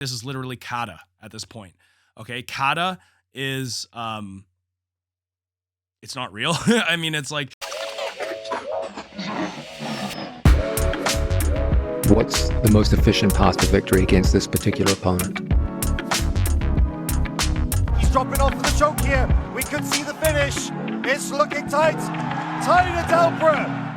This is literally kata at this point. Okay. Kata is, it's not real. I mean, it's like, what's the most efficient path to victory against this particular opponent? He's dropping off for the choke here. We could see the finish. It's looking tight. Tight at Delbra.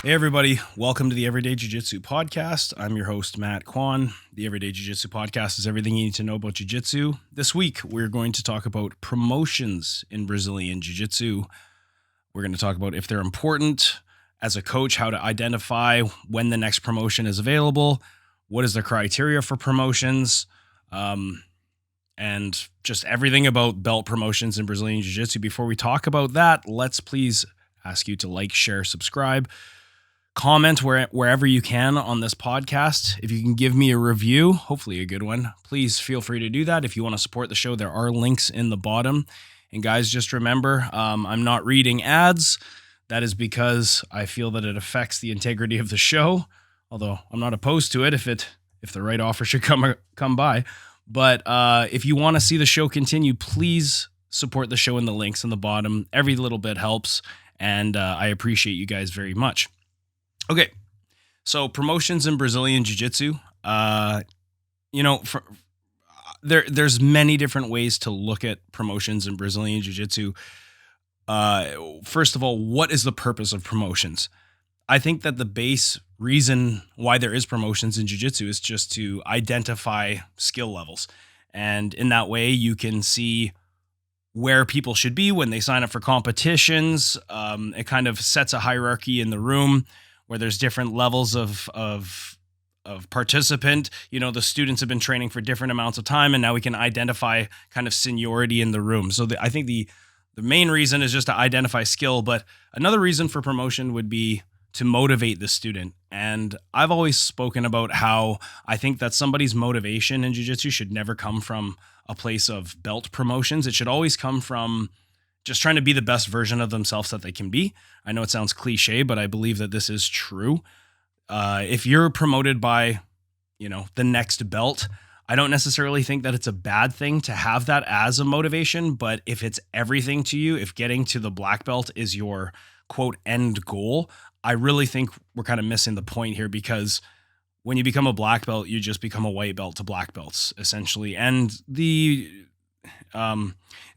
Hey everybody, welcome to the Everyday Jiu Jitsu podcast. I'm your host, Matt Kwan. The Everyday Jiu Jitsu podcast is everything you need to know about Jiu Jitsu. This week, we're going to talk about promotions in Brazilian Jiu Jitsu. We're going to talk about if they're important as a coach, how to identify when the next promotion is available, what is the criteria for promotions, and just everything about belt promotions in Brazilian Jiu Jitsu. Before we talk about that, let's please ask you to like, share, subscribe. Comment wherever you can on this podcast. If you can give me a review, hopefully a good one, please feel free to do that. If you want to support the show, there are links in the bottom. And guys, just remember, I'm not reading ads. That is because I feel that it affects the integrity of the show, although I'm not opposed to it if the right offer should come by. But if you want to see the show continue, please support the show in the links in the bottom. Every little bit helps, and I appreciate you guys very much. Okay, so promotions in Brazilian Jiu-Jitsu, there's many different ways to look at promotions in Brazilian Jiu-Jitsu. First of all, what is the purpose of promotions? I think that the base reason why there is promotions in Jiu-Jitsu is just to identify skill levels. And in that way, you can see where people should be when they sign up for competitions. It kind of sets a hierarchy in the room where there's different levels of participant. You know, the students have been training for different amounts of time, and now we can identify kind of seniority in the room. So I think the main reason is just to identify skill, but another reason for promotion would be to motivate the student. And I've always spoken about how I think that somebody's motivation in jiu-jitsu should never come from a place of belt promotions. It should always come from just trying to be the best version of themselves that they can be. I know it sounds cliche, but I believe that this is true. If you're promoted by, the next belt, I don't necessarily think that it's a bad thing to have that as a motivation, but if it's everything to you, if getting to the black belt is your quote end goal, I really think we're kind of missing the point here, because when you become a black belt, you just become a white belt to black belts essentially. And the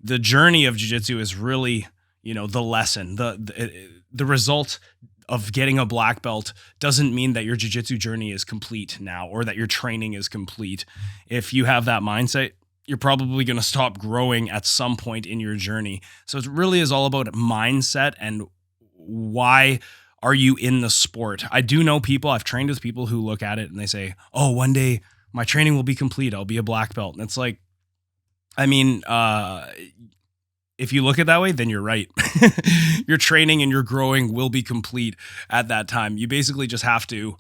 journey of jiu-jitsu is really, the lesson. The result of getting a black belt doesn't mean that your jiu-jitsu journey is complete now, or that your training is complete. If you have that mindset, you're probably going to stop growing at some point in your journey. So it really is all about mindset and why are you in the sport. I do know people, I've trained with people who look at it and they say, oh, one day my training will be complete. I'll be a black belt. And it's like, I mean, if you look at it that way, then you're right. Your training and your growing will be complete at that time. You basically just have to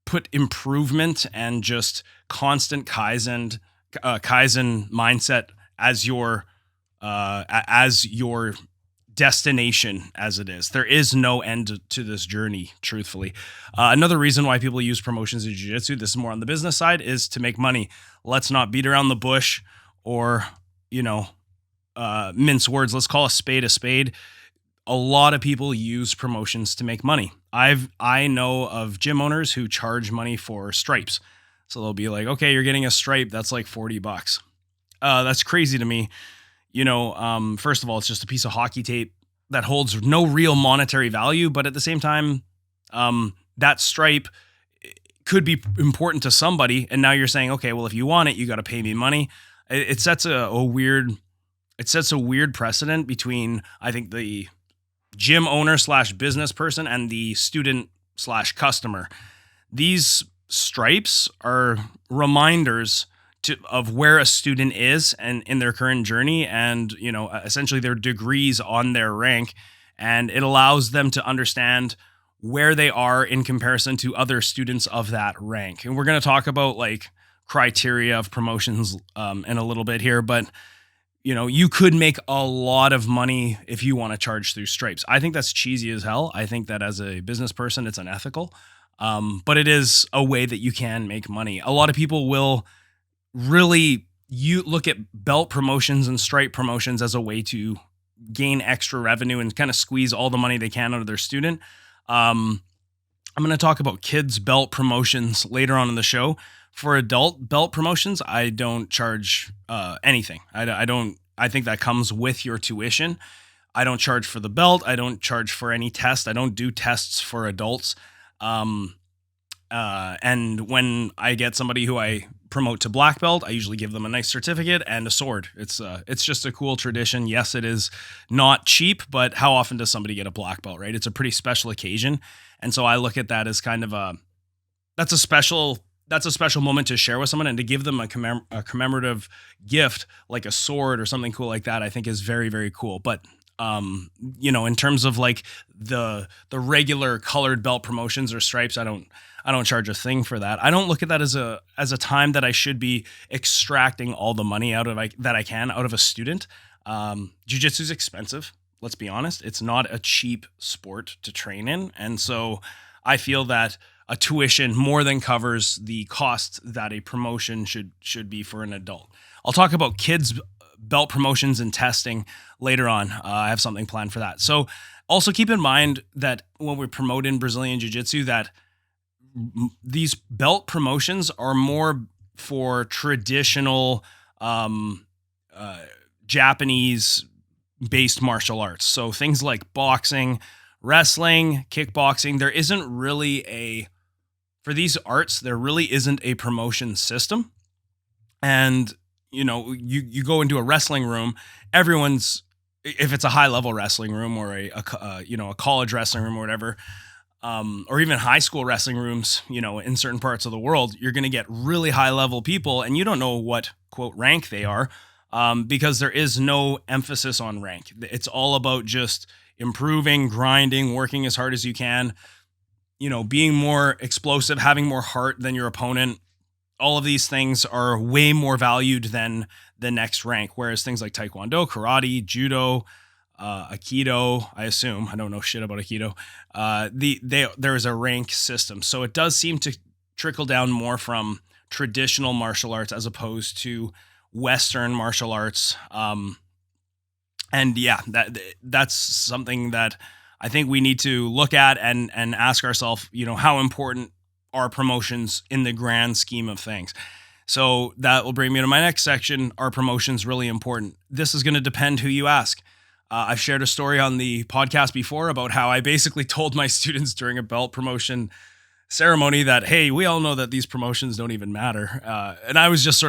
put improvement and just constant Kaizen mindset as your destination as it is. There is no end to this journey, truthfully. Another reason why people use promotions in jiu-jitsu, this is more on the business side, is to make money. Let's not beat around the bush or, mince words. Let's call a spade a spade. A lot of people use promotions to make money. I know of gym owners who charge money for stripes. So they'll be like, okay, you're getting a stripe. That's like $40. That's crazy to me. First of all, it's just a piece of hockey tape that holds no real monetary value, but at the same time, that stripe could be important to somebody. And now you're saying, okay, well, if you want it, you got to pay me money. It sets a weird precedent between, I think, the gym owner / business person and the student / customer. These stripes are reminders of where a student is and in their current journey, and essentially their degrees on their rank, and it allows them to understand where they are in comparison to other students of that rank. And we're going to talk about like criteria of promotions in a little bit here, but you could make a lot of money if you want to charge through stripes. I think that's cheesy as hell. I think that as a business person, it's unethical. But it is a way that you can make money. A lot of people will really you look at belt promotions and stripe promotions as a way to gain extra revenue and kind of squeeze all the money they can out of their student. I'm going to talk about kids belt promotions later on in the show. For adult belt promotions, I don't charge anything. I don't. I think that comes with your tuition. I don't charge for the belt. I don't charge for any test. I don't do tests for adults. And when I get somebody who I promote to black belt, I usually give them a nice certificate and a sword. It's just a cool tradition. Yes, it is not cheap, but how often does somebody get a black belt, right? It's a pretty special occasion. And so I look at that as kind of that's a special moment to share with someone, and to give them a commemorative gift like a sword or something cool like that, I think is very, very cool. But in terms of like the regular colored belt promotions or stripes, I don't charge a thing for that. I don't look at that as a time that I should be extracting all the money that I can out of a student. Jiu-jitsu is expensive. Let's be honest. It's not a cheap sport to train in. And so I feel that a tuition more than covers the cost that a promotion should be for an adult. I'll talk about kids belt promotions and testing later on. I have something planned for that. So also keep in mind that when we promote in Brazilian Jiu-Jitsu, that these belt promotions are more for traditional Japanese-based martial arts. So things like boxing, wrestling, kickboxing, there isn't really for these arts, there really isn't a promotion system. And, you go into a wrestling room, if it's a high-level wrestling room or a college wrestling room or whatever, or even high school wrestling rooms, in certain parts of the world, you're going to get really high level people and you don't know what quote rank they are, because there is no emphasis on rank. It's all about just improving, grinding, working as hard as you can, being more explosive, having more heart than your opponent. All of these things are way more valued than the next rank. Whereas things like Taekwondo, karate, judo, Aikido, I assume, I don't know shit about Aikido. There is a rank system. So it does seem to trickle down more from traditional martial arts as opposed to Western martial arts. And yeah, that's something that I think we need to look at and ask ourselves, how important are promotions in the grand scheme of things. So that will bring me to my next section. Are promotions really important? This is going to depend who you ask. I've shared a story on the podcast before about how I basically told my students during a belt promotion ceremony that, hey, we all know that these promotions don't even matter. And I was just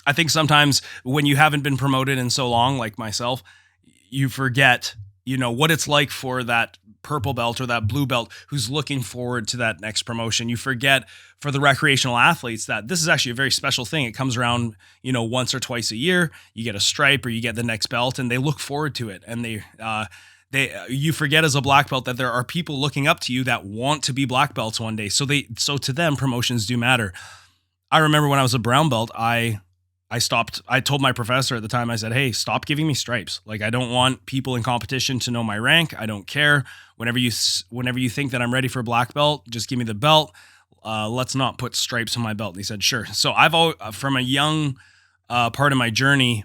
I think sometimes when you haven't been promoted in so long, like myself, you forget, what it's like for that purple belt or that blue belt who's looking forward to that next promotion. You forget for the recreational athletes that this is actually a very special thing. It comes around, once or twice a year. You get a stripe or you get the next belt, and they look forward to it. And you forget as a black belt that there are people looking up to you that want to be black belts one day. So to them, promotions do matter. I remember when I was a brown belt, I told my professor at the time, I said, hey, stop giving me stripes. Like, I don't want people in competition to know my rank. I don't care. Whenever you think that I'm ready for black belt, just give me the belt. Let's not put stripes on my belt. And he said, sure. So I've always, from a young part of my journey,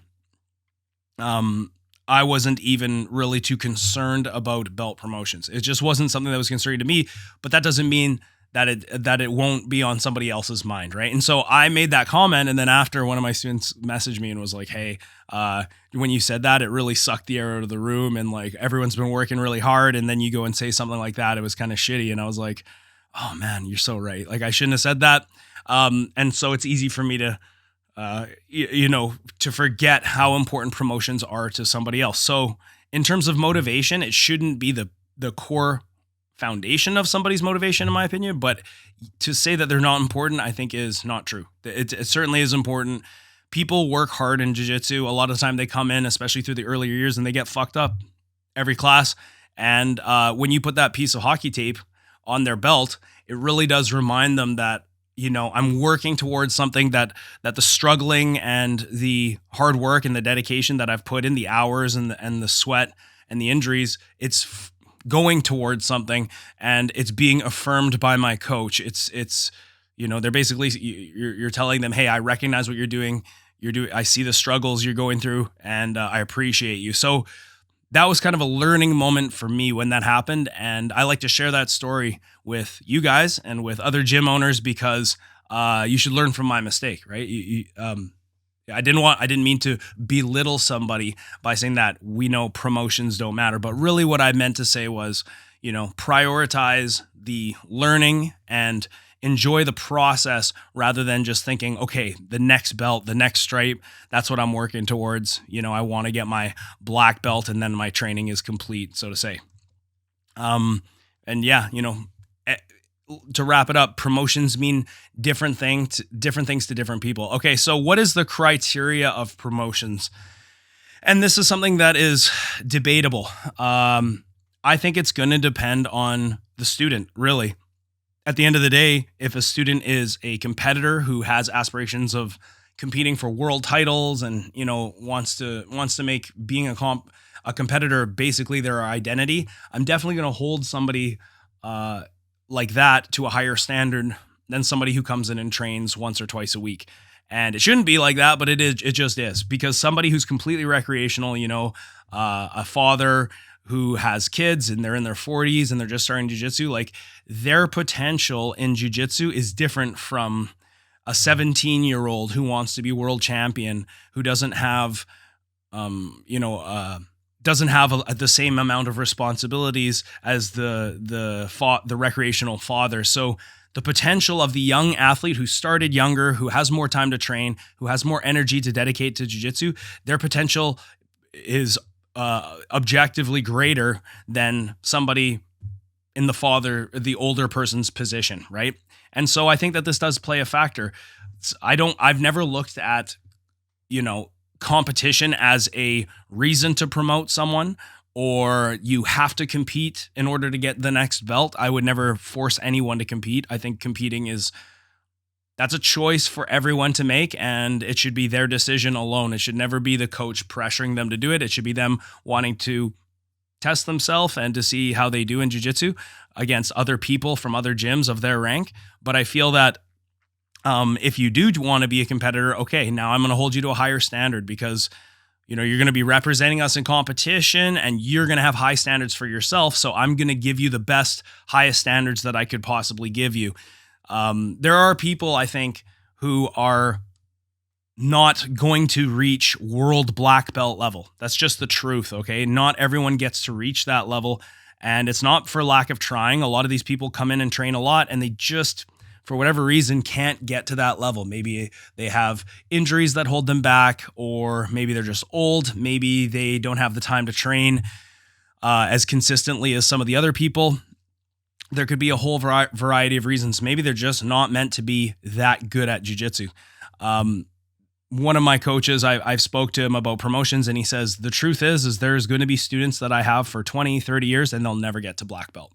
I wasn't even really too concerned about belt promotions. It just wasn't something that was concerning to me, but that doesn't mean that it won't be on somebody else's mind, right? And so I made that comment, and then after, one of my students messaged me and was like, hey, when you said that, it really sucked the air out of the room, and like everyone's been working really hard, and then you go and say something like that, it was kind of shitty. And I was like, oh man, you're so right. Like, I shouldn't have said that. And so it's easy for me to to forget how important promotions are to somebody else. So in terms of motivation, it shouldn't be the core foundation of somebody's motivation, in my opinion, but to say that they're not important, I think is not true. It certainly is important. People work hard in jiu-jitsu. A lot of the time they come in, especially through the earlier years, and they get fucked up every class. And when you put that piece of hockey tape on their belt, it really does remind them that, I'm working towards something that the struggling and the hard work and the dedication that I've put in, the hours and the sweat and the injuries, it's going towards something and it's being affirmed by my coach. It's they're basically, you're telling them, hey, I recognize what you're doing. I see the struggles you're going through, and I appreciate you. So that was kind of a learning moment for me when that happened. And I like to share that story with you guys and with other gym owners because you should learn from my mistake, right? I didn't mean to belittle somebody by saying that we know promotions don't matter, but really what I meant to say was, prioritize the learning and enjoy the process rather than just thinking, okay, the next belt, the next stripe, that's what I'm working towards. I want to get my black belt and then my training is complete, so to say. And yeah, to wrap it up, promotions mean different things to different people. Okay, so what is the criteria of promotions? And this is something that is debatable. I think it's going to depend on the student, really. At the end of the day, if a student is a competitor who has aspirations of competing for world titles and wants to make being a competitor basically their identity, I'm definitely going to hold somebody like that to a higher standard than somebody who comes in and trains once or twice a week. And it shouldn't be like that, but it just is, because somebody who's completely recreational, a father who has kids and they're in their 40s and they're just starting jiu-jitsu, like their potential in jiu-jitsu is different from a 17-year-old who wants to be world champion, who doesn't have, the same amount of responsibilities as the recreational father. So the potential of the young athlete who started younger, who has more time to train, who has more energy to dedicate to jiu-jitsu, their potential is objectively greater than somebody in the older person's position, right? And so I think that this does play a factor. I've never looked at, competition as a reason to promote someone, or you have to compete in order to get the next belt. I would never force anyone to compete. I think that's a choice for everyone to make, and it should be their decision alone. It should never be the coach pressuring them to do it. It should be them wanting to test themselves and to see how they do in jiu-jitsu against other people from other gyms of their rank. But I feel that if you do want to be a competitor, okay, now I'm going to hold you to a higher standard because you're going to be representing us in competition and you're going to have high standards for yourself. So I'm going to give you the best, highest standards that I could possibly give you. There are people, I think, who are not going to reach world black belt level. That's just the truth, okay? Not everyone gets to reach that level, and it's not for lack of trying. A lot of these people come in and train a lot, and they just, for whatever reason, can't get to that level. Maybe they have injuries that hold them back, or maybe they're just old. Maybe they don't have the time to train as consistently as some of the other people. There could be a whole variety of reasons. Maybe they're just not meant to be that good at jiu-jitsu. One of my coaches, I've spoke to him about promotions, and he says, the truth is there's going to be students that I have for 20, 30 years, and they'll never get to black belt.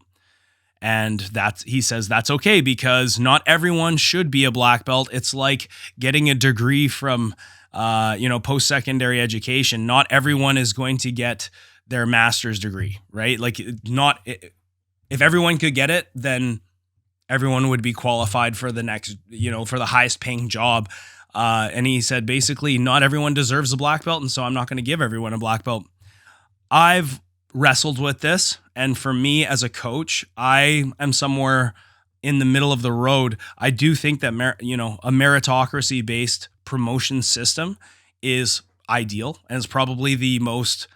And he says that's okay, because not everyone should be a black belt. It's like getting a degree from, post-secondary education. Not everyone is going to get their master's degree, right? If everyone could get it, then everyone would be qualified for the next, for the highest paying job. And he said, basically, not everyone deserves a black belt, and so I'm not going to give everyone a black belt. I've wrestled with this, and for me as a coach, I am somewhere in the middle of the road. I do think that a meritocracy-based promotion system is ideal, and it's probably the most.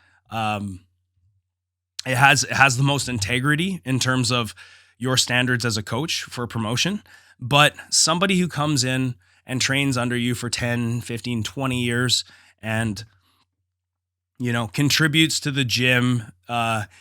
It has the most integrity in terms of your standards as a coach for promotion. But somebody who comes in and trains under you for 10, 15, 20 years and, contributes to the gym,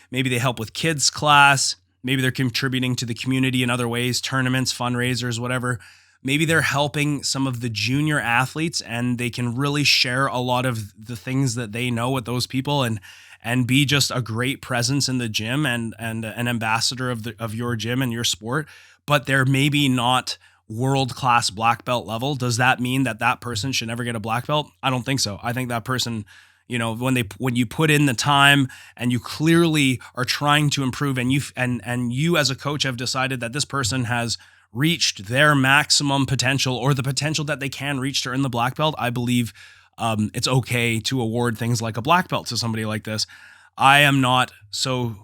maybe they help with kids class, maybe they're contributing to the community in other ways, tournaments, fundraisers, whatever. Maybe they're helping some of the junior athletes and they can really share a lot of the things that they know with those people and be just a great presence in the gym and an ambassador of your gym and your sport, but they're maybe not world-class black belt level. Does that mean that person should never get a black belt? I don't think so. I think that person, You know, when you put in the time and you clearly are trying to improve, and you as a coach have decided that this person has reached their maximum potential, or the potential that they can reach to earn the black belt, I believe it's okay to award things like a black belt to somebody like this. I am not so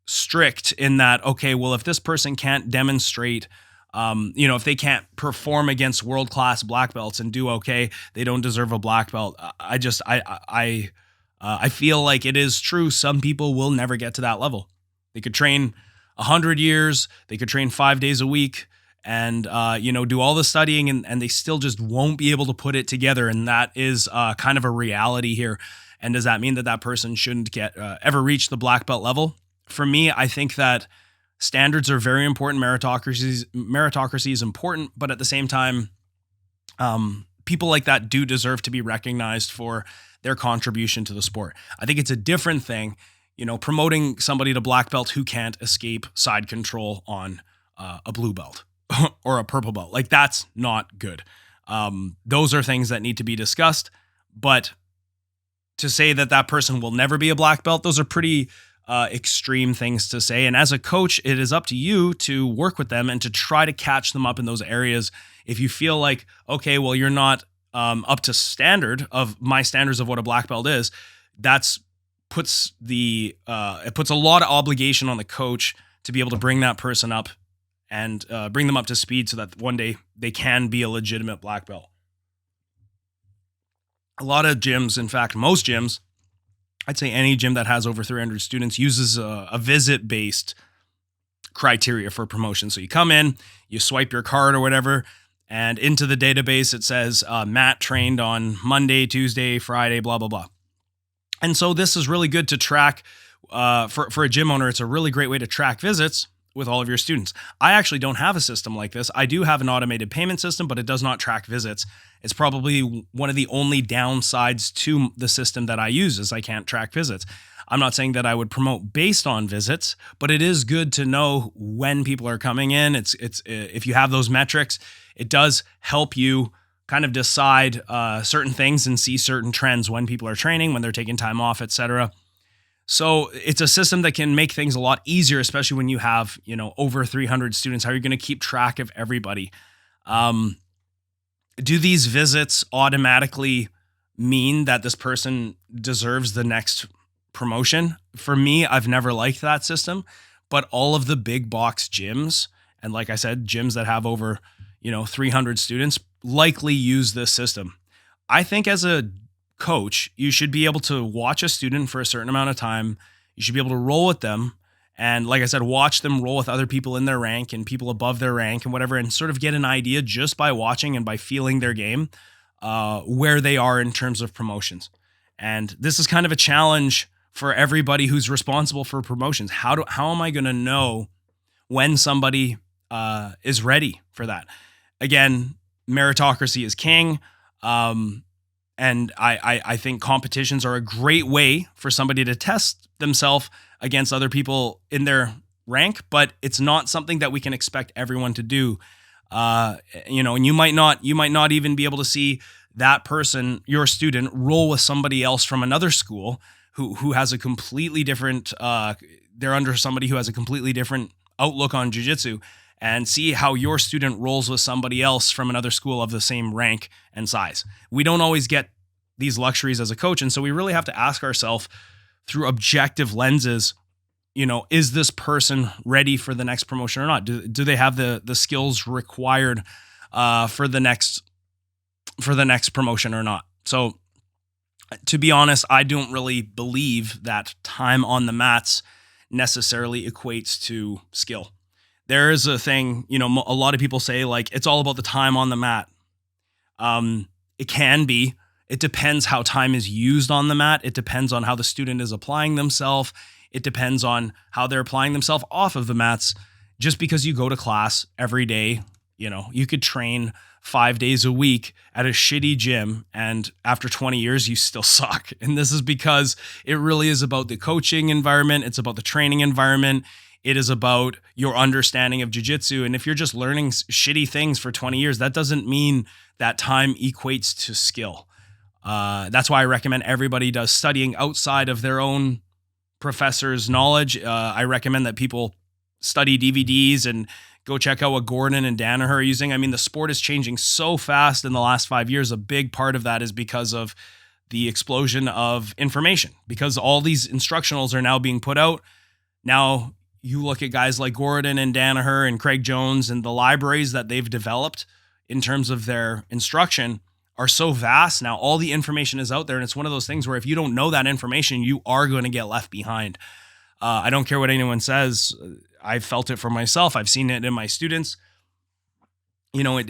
strict in that, okay, well, if this person can't demonstrate, if they can't perform against world-class black belts and do okay, they don't deserve a black belt. I feel like it is true. Some people will never get to that level. They could train 100 years, they could train 5 days a week, and do all the studying, and they still just won't be able to put it together. And that is kind of a reality here. And does that mean that that person shouldn't get ever reach the black belt level? For me, I think that standards are very important. Meritocracy is important, but at the same time, people like that do deserve to be recognized for their contribution to the sport. I think it's a different thing, promoting somebody to black belt who can't escape side control on a blue belt or a purple belt. Like, that's not good. Those are things that need to be discussed, but to say that that person will never be a black belt, those are pretty extreme things to say. And as a coach, it is up to you to work with them and to try to catch them up in those areas. If you feel like, okay, well, you're not up to my standards of what a black belt is, it puts a lot of obligation on the coach to be able to bring that person up and bring them up to speed so that one day they can be a legitimate black belt. A lot of gyms, in fact, most gyms, I'd say any gym that has over 300 students, uses a visit-based criteria for promotion. So you come in, you swipe your card or whatever, and into the database it says Matt trained on Monday, Tuesday, Friday, blah, blah, blah. And so this is really good to track. For a gym owner, it's a really great way to track visits with all of your students. I actually don't have a system like this. I do have an automated payment system, but it does not track visits. It's probably one of the only downsides to the system that I use is I can't track visits. I'm not saying that I would promote based on visits, but it is good to know when people are coming in. It's if you have those metrics, it does help you kind of decide certain things and see certain trends when people are training, when they're taking time off, etc. So it's a system that can make things a lot easier, especially when you have, over 300 students. How are you going to keep track of everybody? Do these visits automatically mean that this person deserves the next promotion? For me, I've never liked that system, but all of the big box gyms, and like I said, gyms that have over, 300 students likely use this system. I think as a coach, you should be able to watch a student for a certain amount of time. You should be able to roll with them. And like I said, watch them roll with other people in their rank and people above their rank and whatever, and sort of get an idea just by watching and by feeling their game, where they are in terms of promotions. And this is kind of a challenge for everybody who's responsible for promotions. How am I going to know when somebody is ready for that? Again, meritocracy is king. And I think competitions are a great way for somebody to test themselves against other people in their rank, but it's not something that we can expect everyone to do. And you might not even be able to see that person, your student, roll with somebody else from another school who has a completely different, they're under somebody who has a completely different outlook on jiu-jitsu, and see how your student rolls with somebody else from another school of the same rank and size. We don't always get these luxuries as a coach, and so we really have to ask ourselves through objective lenses, is this person ready for the next promotion or not? Do they have the skills required for the next promotion or not? So to be honest, I don't really believe that time on the mats necessarily equates to skill. There is a thing, a lot of people say, like, it's all about the time on the mat. It can be. It depends how time is used on the mat. It depends on how the student is applying themselves. It depends on how they're applying themselves off of the mats. Just because you go to class every day, you could train 5 days a week at a shitty gym, and after 20 years, you still suck. And this is because it really is about the coaching environment. It's about the training environment. It is about your understanding of jiu-jitsu. And if you're just learning shitty things for 20 years, that doesn't mean that time equates to skill. That's why I recommend everybody does studying outside of their own professor's knowledge. I recommend that people study DVDs and go check out what Gordon and Danaher are using. I mean, the sport is changing so fast in the last 5 years. A big part of that is because of the explosion of information, because all these instructionals are now being put out. Now you look at guys like Gordon and Danaher and Craig Jones, and the libraries that they've developed in terms of their instruction are so vast. Now all the information is out there, and it's one of those things where if you don't know that information, you are going to get left behind. I don't care what anyone says. I've felt it for myself. I've seen it in my students. You know,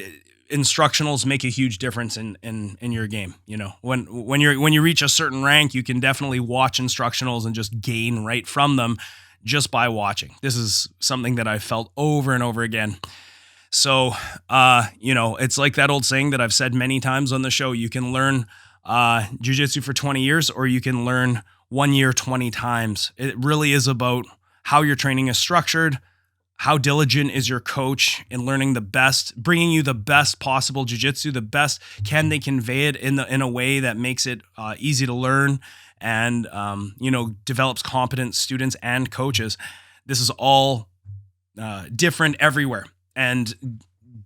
instructionals make a huge difference in your game. You know, when you reach a certain rank, you can definitely watch instructionals and just gain right from them just by watching. This is something that I've felt over and over again. So, you know, it's like that old saying that I've said many times on the show. You can learn Jiu Jitsu for 20 years, or you can learn 1 year 20 times. It really is about how your training is structured, how diligent is your coach in learning the best, bringing you the best possible jiu-jitsu, the best, can they convey it in a way that makes it easy to learn and, you know, develops competent students and coaches. This is all different everywhere. And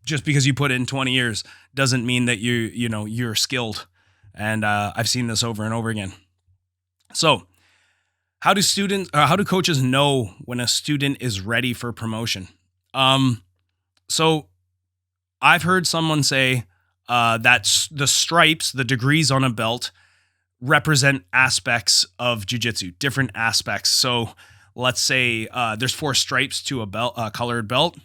just because you put in 20 years doesn't mean that you're skilled. And I've seen this over and over again. So how do coaches know when a student is ready for promotion? So I've heard someone say that the stripes, the degrees on a belt, represent aspects of jiu-jitsu, different aspects. So let's say there's 4 stripes to a colored belt.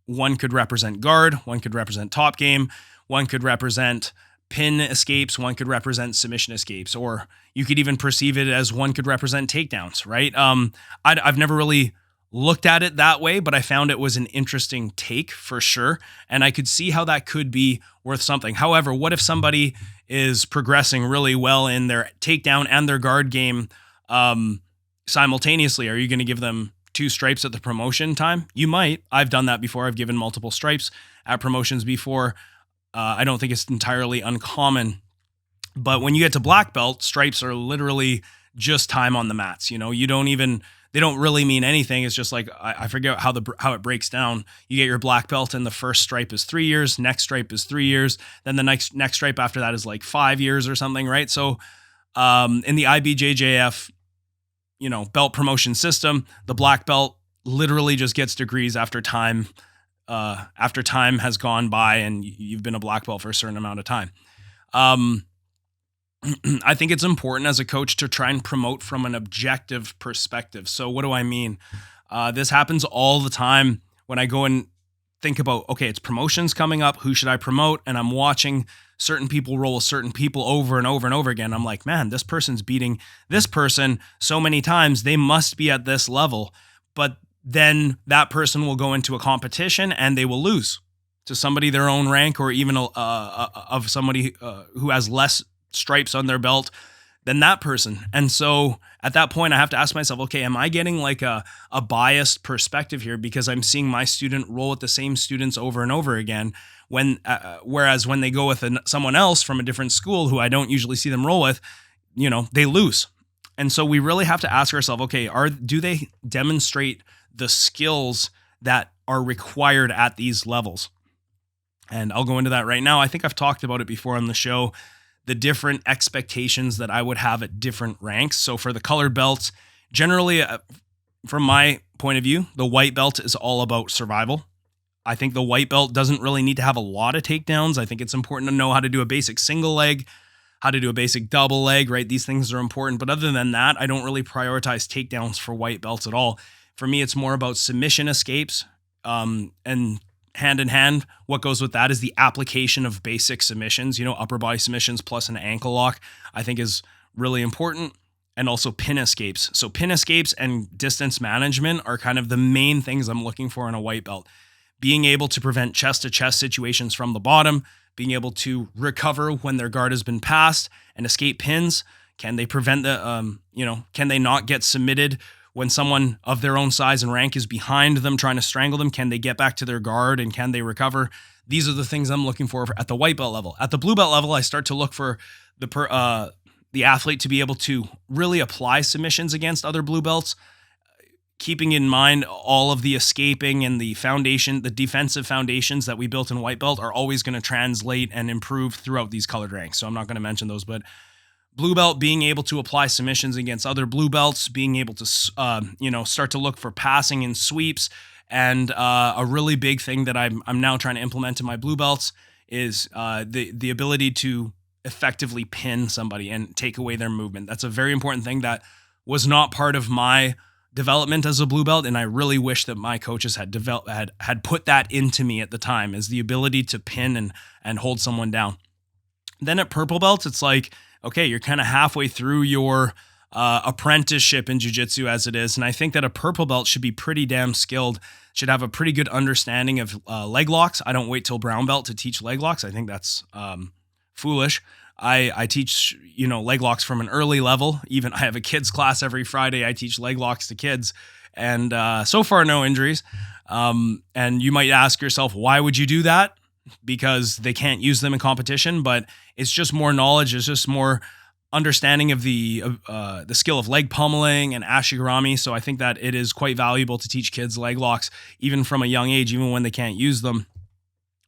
One could represent guard, one could represent top game, one could represent pin escapes, one could represent submission escapes, or you could even perceive it as one could represent takedowns, right? I've never really looked at it that way, but I found it was an interesting take for sure. And I could see how that could be worth something. However, what if somebody is progressing really well in their takedown and their guard game simultaneously? Are you going to give them 2 stripes at the promotion time? You might. I've done that before. I've given multiple stripes at promotions before. I don't think it's entirely uncommon. But when you get to black belt, stripes are literally just time on the mats. You know, they don't really mean anything. It's just like, I forget how it breaks down. You get your black belt and the first stripe is 3 years, next stripe is 3 years, then the next stripe after that is like 5 years or something, right? So in the IBJJF, you know, belt promotion system, the black belt literally just gets degrees after time has gone by and you've been a black belt for a certain amount of time. I think it's important as a coach to try and promote from an objective perspective. So what do I mean? This happens all the time when I go and think about, okay, it's promotions coming up. Who should I promote? And I'm watching certain people roll with certain people over and over and over again. I'm like, man, this person's beating this person so many times. They must be at this level. But then that person will go into a competition and they will lose to somebody their own rank, or even of somebody who has less stripes on their belt than that person. And so at that point, I have to ask myself, okay, am I getting like a biased perspective here because I'm seeing my student roll with the same students over and over again, whereas when they go with someone else from a different school who I don't usually see them roll with, you know, they lose. And so we really have to ask ourselves, okay, do they demonstrate the skills that are required at these levels? And I'll go into that right now. I think I've talked about it before on the show, the different expectations that I would have at different ranks. So for the colored belts, generally, from my point of view, the white belt is all about survival. I think the white belt doesn't really need to have a lot of takedowns. I think it's important to know how to do a basic single leg, how to do a basic double leg, right? These things are important. But other than that, I don't really prioritize takedowns for white belts at all. For me, it's more about submission escapes, and hand in hand, what goes with that is the application of basic submissions, you know, upper body submissions plus an ankle lock, I think is really important. And also pin escapes. So pin escapes and distance management are kind of the main things I'm looking for in a white belt. Being able to prevent chest to chest situations from the bottom, being able to recover when their guard has been passed and escape pins. Can they prevent can they not get submitted when someone of their own size and rank is behind them trying to strangle them? Can they get back to their guard and can they recover? these are the things I'm looking for at the white belt level. At the blue belt level, I start to look for the athlete to be able to really apply submissions against other blue belts, keeping in mind all of the escaping and the defensive foundations that we built in white belt are always going to translate and improve throughout these colored ranks. So I'm not going to mention those, but blue belt being able to apply submissions against other blue belts, being able to, start to look for passing and sweeps. And a really big thing that I'm now trying to implement in my blue belts is the ability to effectively pin somebody and take away their movement. That's a very important thing that was not part of my development as a blue belt, and I really wish that my coaches had put that into me at the time, is the ability to pin and hold someone down. Then at purple belts, it's like, okay, you're kind of halfway through your apprenticeship in jiu-jitsu as it is, and I think that a purple belt should be pretty damn skilled, should have a pretty good understanding of leg locks. I don't wait till brown belt to teach leg locks. I think that's foolish. I teach, leg locks from an early level. Even I have a kids class every Friday. I teach leg locks to kids, and so far no injuries. And you might ask yourself, why would you do that? Because they can't use them in competition, but it's just more knowledge. It's just more understanding of the skill of leg pummeling and ashigarami. So I think that it is quite valuable to teach kids leg locks, even from a young age, even when they can't use them.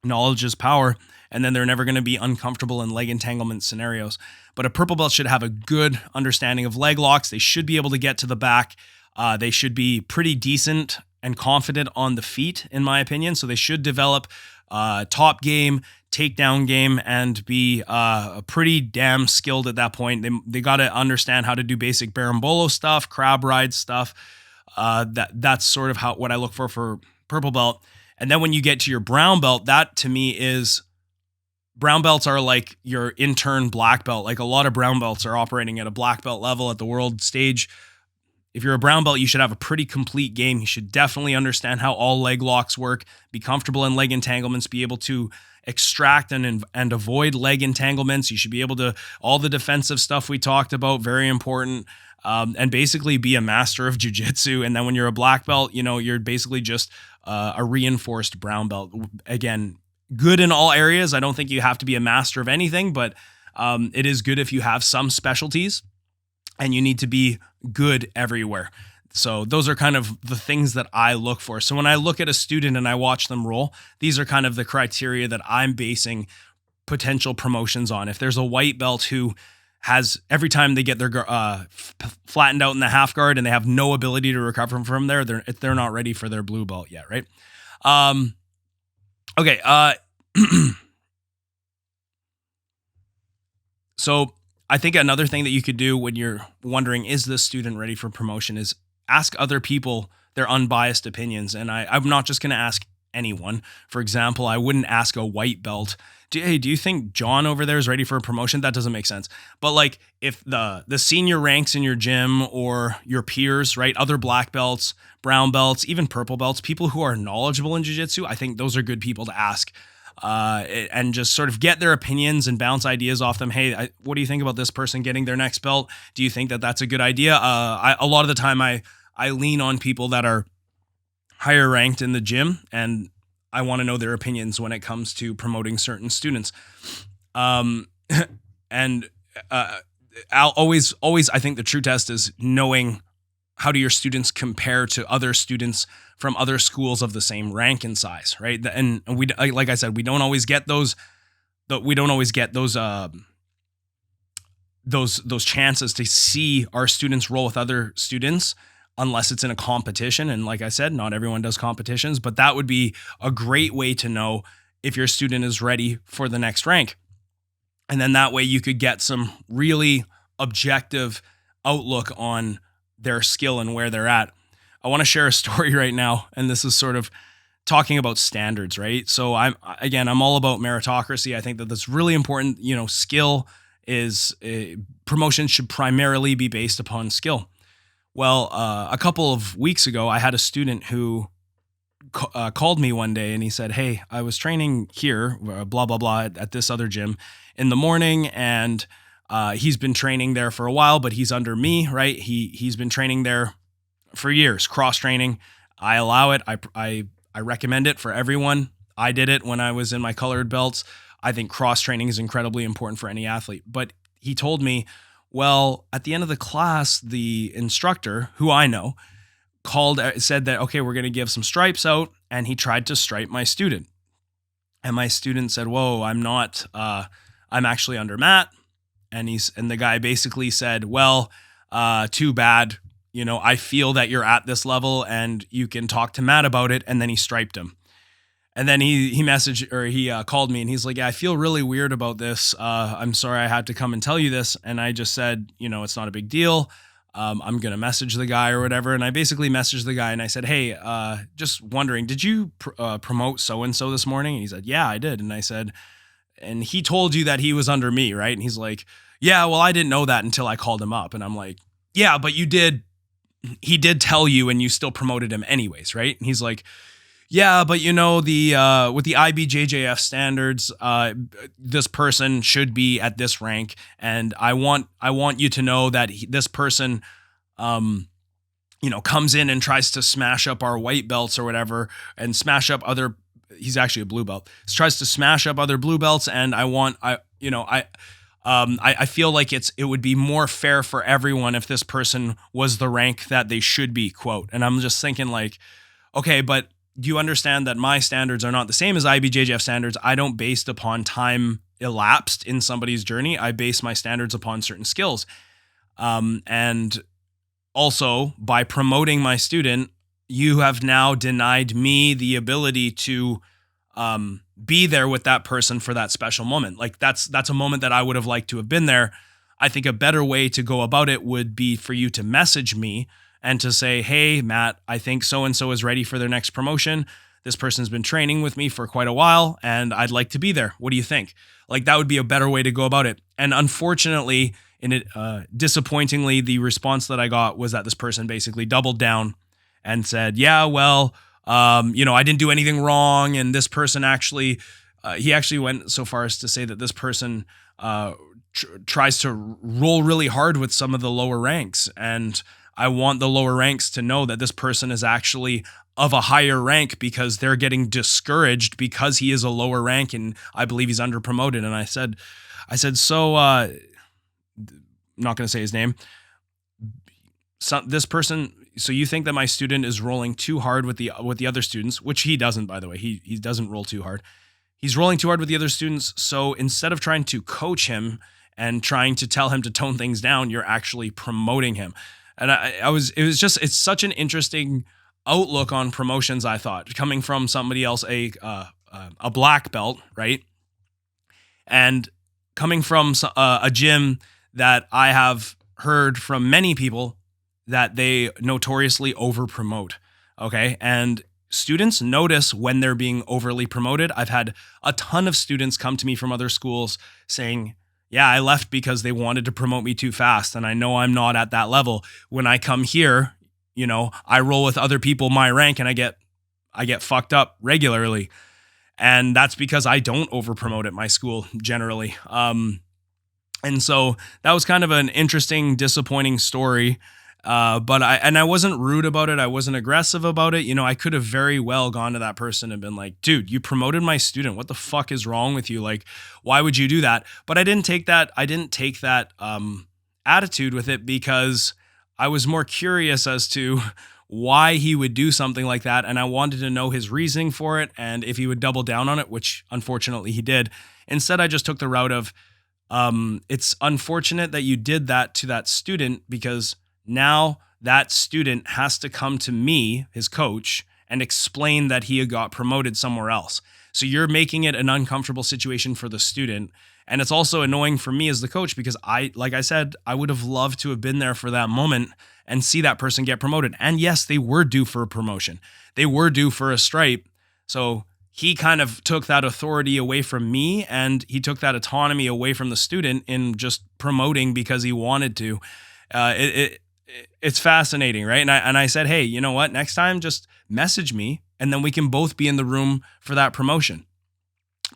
Knowledge is power. And then they're never going to be uncomfortable in leg entanglement scenarios. But a purple belt should have a good understanding of leg locks. They should be able to get to the back. They should be pretty decent and confident on the feet, in my opinion. So they should develop top game, takedown game, and be pretty damn skilled at that point. They got to understand how to do basic berimbolo stuff, crab ride stuff. That's sort of what I look for purple belt. And then when you get to your brown belt, that to me is... Brown belts are like your intern black belt. Like a lot of brown belts are operating at a black belt level at the world stage. If you're a brown belt, you should have a pretty complete game. You should definitely understand how all leg locks work, be comfortable in leg entanglements, be able to extract and avoid leg entanglements. You should be able to, all the defensive stuff we talked about, very important, and basically be a master of jiu-jitsu. And then when you're a black belt, you're basically just a reinforced brown belt. Again, good in all areas. I don't think you have to be a master of anything, but it is good if you have some specialties, and you need to be good everywhere. So those are kind of the things that I look for. So when I look at a student and I watch them roll, these are kind of the criteria that I'm basing potential promotions on. If there's a white belt who has, every time they get their flattened out in the half guard and they have no ability to recover from there, they're not ready for their blue belt yet, right? Okay. So I think another thing that you could do when you're wondering, is this student ready for promotion, is ask other people their unbiased opinions. And I'm not just going to ask anyone. For example, I wouldn't ask a white belt, hey, do you think John over there is ready for a promotion? That doesn't make sense. But like if the senior ranks in your gym or your peers, right, other black belts, brown belts, even purple belts, people who are knowledgeable in jiu-jitsu, I think those are good people to ask. And just sort of get their opinions and bounce ideas off them. Hey, what do you think about this person getting their next belt? Do you think that that's a good idea? A lot of the time I lean on people that are higher ranked in the gym, and I want to know their opinions when it comes to promoting certain students. I'll always, I think the true test is knowing how do your students compare to other students from other schools of the same rank and size, right? And we, like I said, we don't always get those chances to see our students roll with other students unless it's in a competition. And like I said, not everyone does competitions, but that would be a great way to know if your student is ready for the next rank. And then that way you could get some really objective outlook on their skill and where they're at. I want to share a story right now, and this is sort of talking about standards, right? So I'm all about meritocracy. I think that that's really important. Skill is promotion should primarily be based upon skill. Well, a couple of weeks ago, I had a student who called me one day and he said, hey, I was training here, blah, blah, blah, at this other gym in the morning, and he's been training there for a while, but he's under me, right? He's been training there for years, cross training. I allow it. I recommend it for everyone. I did it when I was in my colored belts. I think cross training is incredibly important for any athlete. But he told me, well, at the end of the class, the instructor, who I know, said that, okay, we're going to give some stripes out. And he tried to stripe my student. And my student said, whoa, I'm not, I'm actually under Matt. And the guy basically said, well, too bad. I feel that you're at this level and you can talk to Matt about it. And then he striped him. And then he called me and he's like, yeah, I feel really weird about this. I'm sorry I had to come and tell you this. And I just said, it's not a big deal. I'm going to message the guy or whatever. And I basically messaged the guy and I said, hey, just wondering, did you promote so-and-so this morning? And he said, yeah, I did. And I said, and he told you that he was under me, right? And he's like, yeah, well, I didn't know that until I called him up. And I'm like, yeah, but he did tell you and you still promoted him anyways, right? And he's like, yeah, but with the IBJJF standards, this person should be at this rank, and I want you to know that this person, comes in and tries to smash up our white belts or whatever, and smash up other. He's actually a blue belt. He tries to smash up other blue belts, and I feel like it would be more fair for everyone if this person was the rank that they should be, quote. And I'm just thinking like, okay, but do you understand that my standards are not the same as IBJJF standards? I don't based upon time elapsed in somebody's journey. I base my standards upon certain skills. And also by promoting my student, you have now denied me the ability to be there with that person for that special moment. Like that's a moment that I would have liked to have been there. I think a better way to go about it would be for you to message me and to say, hey, Matt, I think so-and-so is ready for their next promotion. This person's been training with me for quite a while and I'd like to be there. What do you think? Like that would be a better way to go about it. And unfortunately, disappointingly, the response that I got was that this person basically doubled down and said, yeah, well, I didn't do anything wrong. And this person actually, he actually went so far as to say that this person tries to roll really hard with some of the lower ranks. And I want the lower ranks to know that this person is actually of a higher rank because they're getting discouraged because he is a lower rank and I believe he's under promoted. And I said, so, I'm not going to say his name. So this person, so you think that my student is rolling too hard with the other students, which he doesn't, by the way, he doesn't roll too hard. He's rolling too hard with the other students. So instead of trying to coach him and trying to tell him to tone things down, you're actually promoting him. And it's such an interesting outlook on promotions, I thought, coming from somebody else, a black belt, right? And coming from a gym that I have heard from many people that they notoriously over promote. Okay. And students notice when they're being overly promoted. I've had a ton of students come to me from other schools saying, yeah, I left because they wanted to promote me too fast. And I know I'm not at that level. When I come here, I roll with other people my rank and I get fucked up regularly. And that's because I don't over promote at my school generally. And so that was kind of an interesting, disappointing story. But I wasn't rude about it. I wasn't aggressive about it. I could have very well gone to that person and been like, dude, you promoted my student. What the fuck is wrong with you? Like, why would you do that? But I didn't take that attitude with it because I was more curious as to why he would do something like that. And I wanted to know his reasoning for it. And if he would double down on it, which unfortunately he did. Instead, I just took the route of, it's unfortunate that you did that to that student because now that student has to come to me, his coach, and explain that he had got promoted somewhere else. So you're making it an uncomfortable situation for the student. And it's also annoying for me as the coach because like I said, I would have loved to have been there for that moment and see that person get promoted. And yes, they were due for a promotion. They were due for a stripe. So he kind of took that authority away from me and he took that autonomy away from the student in just promoting because he wanted to. It's fascinating, right? And I said, hey, you know what? Next time, just message me and then we can both be in the room for that promotion.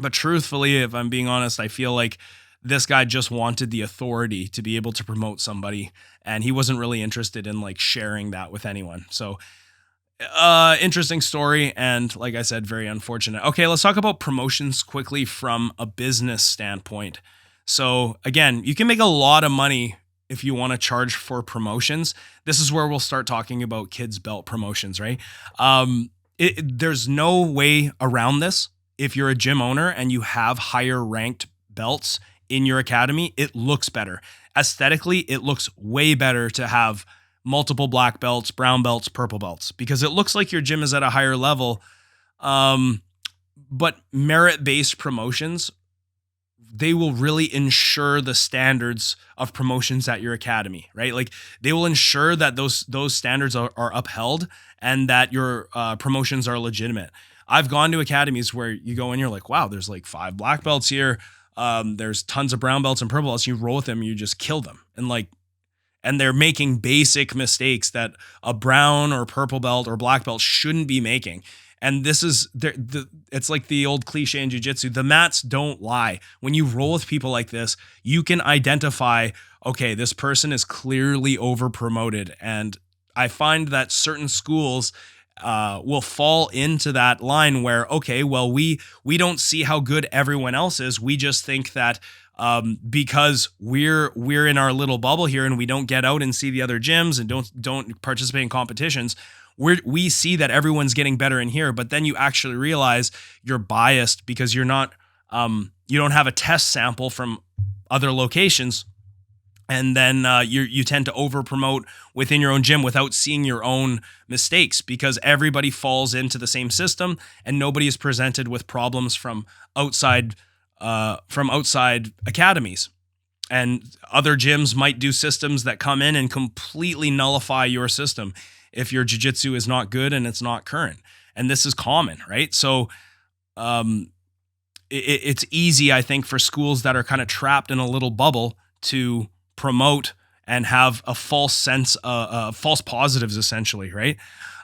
But truthfully, if I'm being honest, I feel like this guy just wanted the authority to be able to promote somebody and he wasn't really interested in like sharing that with anyone. So Interesting story, and like I said, very unfortunate. Okay, let's talk about promotions quickly from a business standpoint. So again, you can make a lot of money if you want to charge for promotions. This is where we'll start talking about kids belt promotions, right? There's no way around this. If you're a gym owner and you have higher ranked belts in your academy, it looks better. Aesthetically, it looks way better to have multiple black belts, brown belts, purple belts, because it looks like your gym is at a higher level. But merit-based promotions, they will really ensure the standards of promotions at your academy, right? Like they will ensure that those standards are upheld and that your promotions are legitimate. I've gone to academies where you go and you're like, wow, there's like 5 black belts here. There's tons of brown belts and purple belts. You roll with them, you just kill them. And they're making basic mistakes that a brown or purple belt or black belt shouldn't be making. And this is it's like the old cliche in jiu-jitsu. The mats don't lie. When you roll with people like this, you can identify, okay, this person is clearly over promoted. And I find that certain schools will fall into that line where, okay, well, we don't see how good everyone else is. We just think that because we're in our little bubble here and we don't get out and see the other gyms and don't participate in competitions, we see that everyone's getting better in here. But then you actually realize you're biased because you're not you don't have a test sample from other locations. And then you tend to over promote within your own gym without seeing your own mistakes, because everybody falls into the same system and nobody is presented with problems from outside academies. And other gyms might do systems that come in and completely nullify your system if your jiu-jitsu is not good and it's not current. And this is common, right? So it's easy, I think, for schools that are kind of trapped in a little bubble to promote and have a false sense of false positives, essentially, right?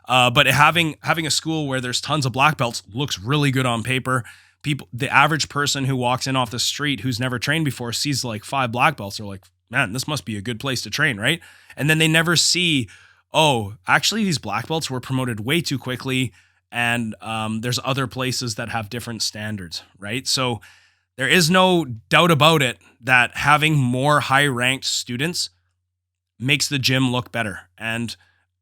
But having a school where there's tons of black belts looks really good on paper. The average person who walks in off the street who's never trained before sees like 5 black belts. They're like, man, this must be a good place to train, right? And then they never see, oh, actually these black belts were promoted way too quickly, and there's other places that have different standards, right? So there is no doubt about it that having more high-ranked students makes the gym look better. And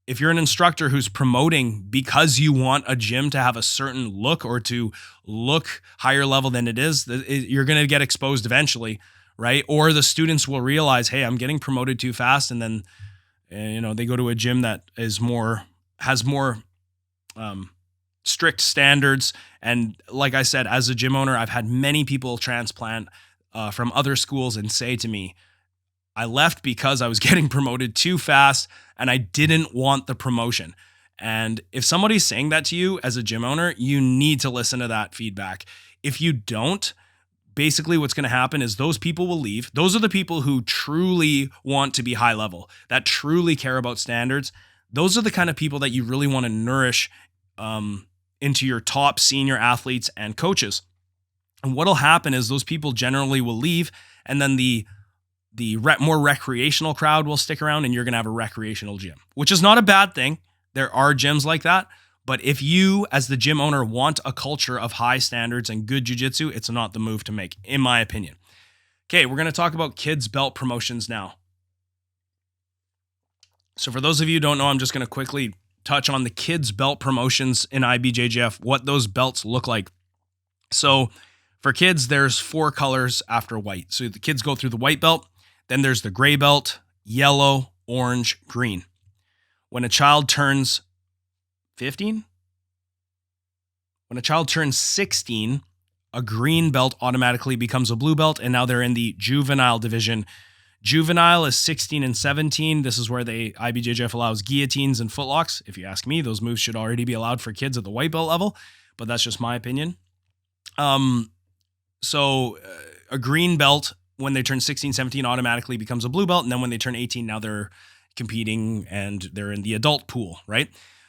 if you're an instructor who's promoting because you want a gym to have a certain look or to look higher level than it is, you're going to get exposed eventually, right? Or the students will realize, hey, I'm getting promoted too fast, and then they go to a gym that has more strict standards. And like I said, as a gym owner, I've had many people transplant from other schools and say to me, I left because I was getting promoted too fast and I didn't want the promotion. And if somebody's saying that to you as a gym owner, you need to listen to that feedback. If you don't, basically what's going to happen is those people will leave. Those are the people who truly want to be high level, that truly care about standards. Those are the kind of people that you really want to nourish into your top senior athletes and coaches. And what'll happen is those people generally will leave, and then the more recreational crowd will stick around, and you're going to have a recreational gym, which is not a bad thing. There are gyms like that. But if you, as the gym owner, want a culture of high standards and good jiu-jitsu, it's not the move to make, in my opinion. Okay, we're going to talk about kids' belt promotions now. So for those of you who don't know, I'm just going to quickly touch on the kids' belt promotions in IBJJF, what those belts look like. So for kids, there's 4 colors after white. So the kids go through the white belt, then there's the gray belt, yellow, orange, green. When a child turns 15? When a child turns 16, a green belt automatically becomes a blue belt, and now they're in the juvenile division. Juvenile is 16 and 17. This is where IBJJF allows guillotines and footlocks. If you ask me, those moves should already be allowed for kids at the white belt level, but that's just my opinion. So a green belt, when they turn 16, 17, automatically becomes a blue belt. And then when they turn 18, now they're competing and they're in the adult pool, right?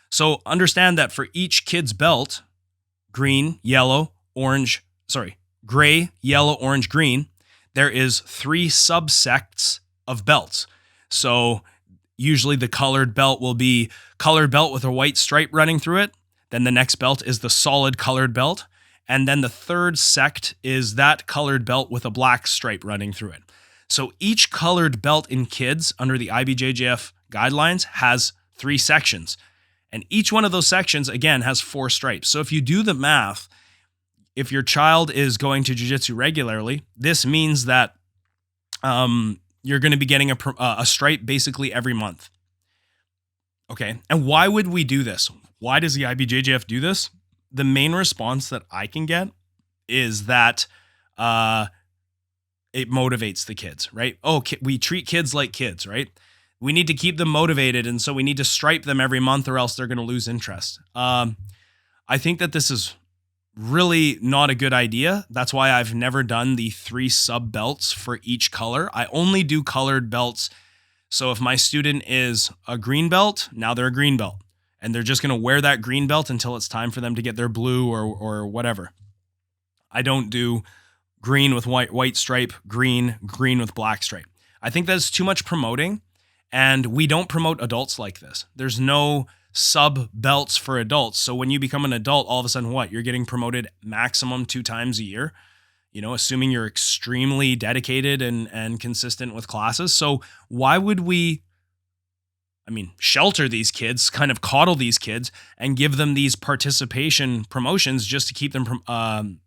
So understand that for each kid's belt, gray, yellow, orange, green, there is 3 subsects of belts. So usually the colored belt will be colored belt with a white stripe running through it. Then the next belt is the solid colored belt. And then the third sect is that colored belt with a black stripe running through it. So each colored belt in kids under the IBJJF guidelines has 3 sections. And each one of those sections, again, has 4 stripes. So if you do the math, if your child is going to jiu-jitsu regularly, this means that you're going to be getting a stripe basically every month. Okay. And why would we do this? Why does the IBJJF do this? The main response that I can get is that it motivates the kids, right? Oh, we treat kids like kids, right? We need to keep them motivated, and so we need to stripe them every month or else they're going to lose interest. I think that this is really not a good idea. That's why I've never done the 3 sub belts for each color. I only do colored belts. So if my student is a green belt, now they're a green belt. And they're just going to wear that green belt until it's time for them to get their blue or whatever. I don't do green with white stripe, green with black stripe. I think that's too much promoting, and we don't promote adults like this. There's no sub belts for adults. So when you become an adult, all of a sudden what? You're getting promoted maximum 2 times a year, assuming you're extremely dedicated and consistent with classes. So why would we shelter these kids, kind of coddle these kids and give them these participation promotions just to keep them